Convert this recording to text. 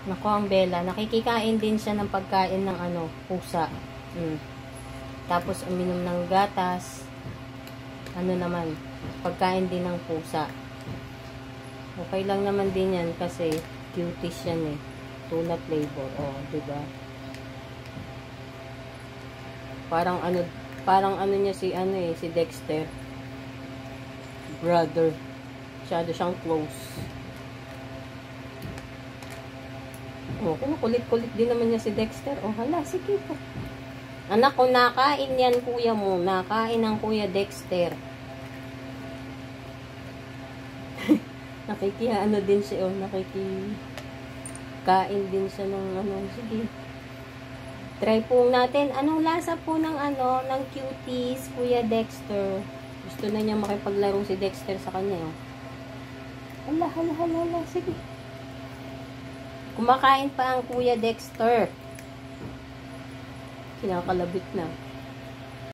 Nako, ang Bella. Nakikikain din siya ng pagkain ng pusa. Tapos, uminom ng gatas. Ano naman, pagkain din ng pusa. Okay lang naman din yan kasi cuties yan eh. Tuna flavor. Oh, diba? Parang ano niya si Dexter. Brother. Masyado siyang close. Oh, kulit-kulit din naman niya si Dexter. Oh, hala, sige po. Anak ko, nakain yan kuya mo. Nakain ng kuya Dexter. Din siya. Oh, nakikikain din siya ng sige. Try po natin. Anong lasa po ng ng cuties, kuya Dexter? Gusto na niya makipaglaro si Dexter sa kanya. Oh. Hala. Sige. Kumakain pa ang kuya Dexter. Kinakalabit na.